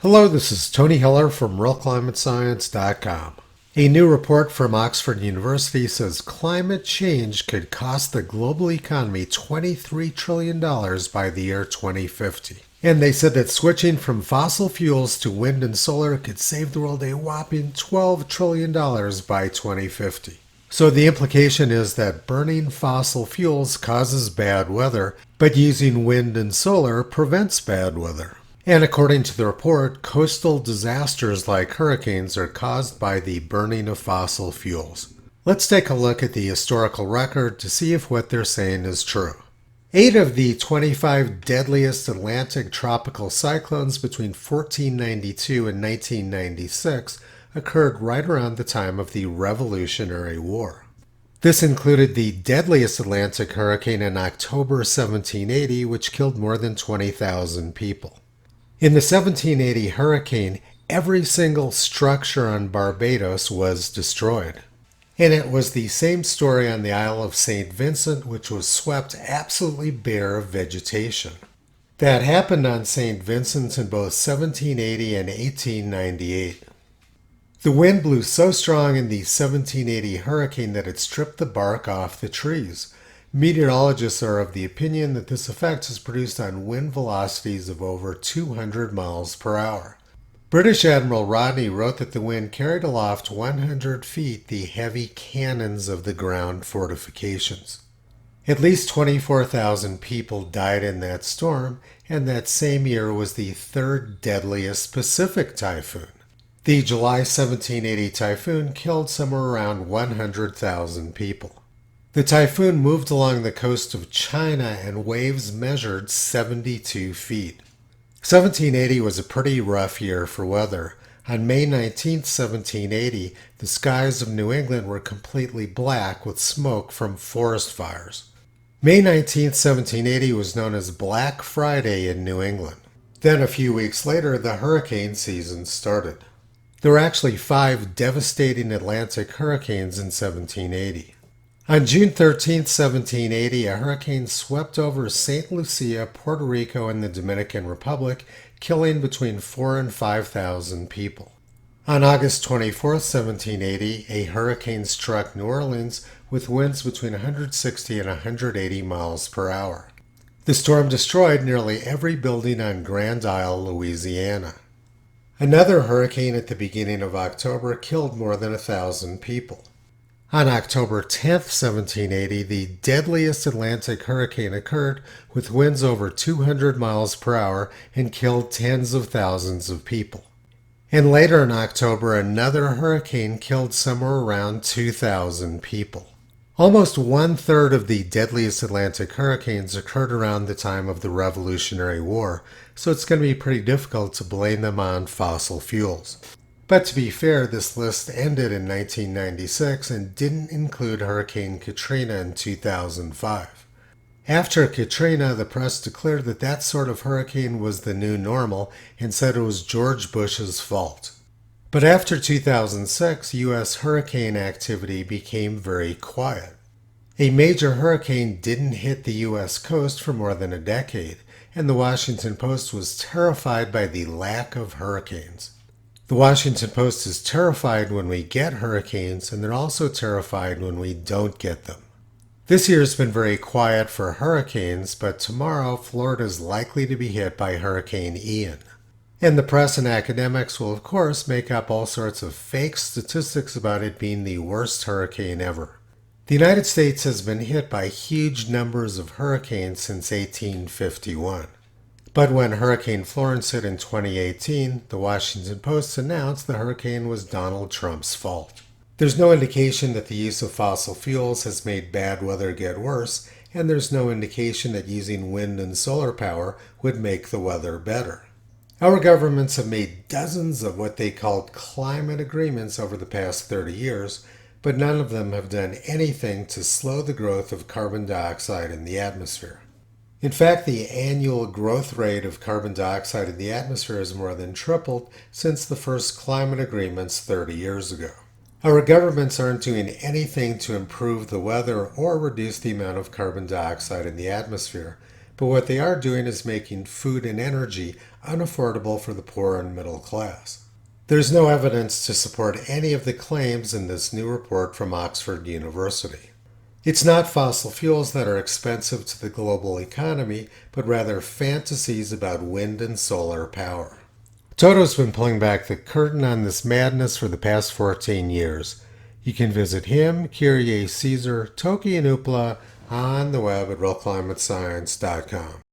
Hello, this is Tony Heller from RealClimateScience.com. A new report from Oxford University says climate change could cost the global economy $23 trillion by the year 2050. And they said that switching from fossil fuels to wind and solar could save the world a whopping $12 trillion by 2050. So the implication is that burning fossil fuels causes bad weather, but using wind and solar prevents bad weather. And according to the report, coastal disasters like hurricanes are caused by the burning of fossil fuels. Let's take a look at the historical record to see if what they're saying is true. 8 of the 25 deadliest Atlantic tropical cyclones between 1492 and 1996 occurred right around the time of the Revolutionary War. This included the deadliest Atlantic hurricane in October 1780, which killed more than 20,000 people. In the 1780 hurricane, every single structure on Barbados was destroyed. And it was the same story on the Isle of St. Vincent, which was swept absolutely bare of vegetation. That happened on St. Vincent in both 1780 and 1898. The wind blew so strong in the 1780 hurricane that it stripped the bark off the trees. Meteorologists are of the opinion that this effect is produced on wind velocities of over 200 miles per hour. British Admiral Rodney wrote that the wind carried aloft 100 feet the heavy cannons of the ground fortifications. At least 24,000 people died in that storm, and that same year was the third deadliest Pacific typhoon. The July 1780 typhoon killed somewhere around 100,000 people. The typhoon moved along the coast of China and waves measured 72 feet. 1780 was a pretty rough year for weather. On May 19, 1780, the skies of New England were completely black with smoke from forest fires. May 19, 1780 was known as Black Friday in New England. Then a few weeks later, the hurricane season started. There were actually 5 devastating Atlantic hurricanes in 1780. On June 13, 1780, a hurricane swept over St. Lucia, Puerto Rico, and the Dominican Republic, killing between 4,000 and 5,000 people. On August 24, 1780, a hurricane struck New Orleans with winds between 160 and 180 miles per hour. The storm destroyed nearly every building on Grand Isle, Louisiana. Another hurricane at the beginning of October killed more than 1,000 people. On October 10, 1780, the deadliest Atlantic hurricane occurred with winds over 200 miles per hour and killed tens of thousands of people. And later in October, another hurricane killed somewhere around 2,000 people. Almost 1/3 of the deadliest Atlantic hurricanes occurred around the time of the Revolutionary War, so it's going to be pretty difficult to blame them on fossil fuels. But to be fair, this list ended in 1996 and didn't include Hurricane Katrina in 2005. After Katrina, the press declared that that sort of hurricane was the new normal and said it was George Bush's fault. But after 2006, U.S. hurricane activity became very quiet. A major hurricane didn't hit the U.S. coast for more than a decade, and the Washington Post was terrified by the lack of hurricanes. The Washington Post is terrified when we get hurricanes, and they're also terrified when we don't get them. This year has been very quiet for hurricanes, but tomorrow Florida is likely to be hit by Hurricane Ian. And the press and academics will, of course, make up all sorts of fake statistics about it being the worst hurricane ever. The United States has been hit by huge numbers of hurricanes since 1851. But when Hurricane Florence hit in 2018, the Washington Post announced the hurricane was Donald Trump's fault. There's no indication that the use of fossil fuels has made bad weather get worse, and there's no indication that using wind and solar power would make the weather better. Our governments have made dozens of what they called climate agreements over the past 30 years, but none of them have done anything to slow the growth of carbon dioxide in the atmosphere. In fact, the annual growth rate of carbon dioxide in the atmosphere has more than tripled since the first climate agreements 30 years ago. Our governments aren't doing anything to improve the weather or reduce the amount of carbon dioxide in the atmosphere, But what they are doing is making food and energy unaffordable for the poor and middle class. There's no evidence to support any of the claims in this new report from Oxford University. It's not fossil fuels that are expensive to the global economy, but rather fantasies about wind and solar power. Toto's been pulling back the curtain on this madness for the past 14 years. You can visit him, Kyrie Caesar, Toki, and Upla on the web at realclimatescience.com.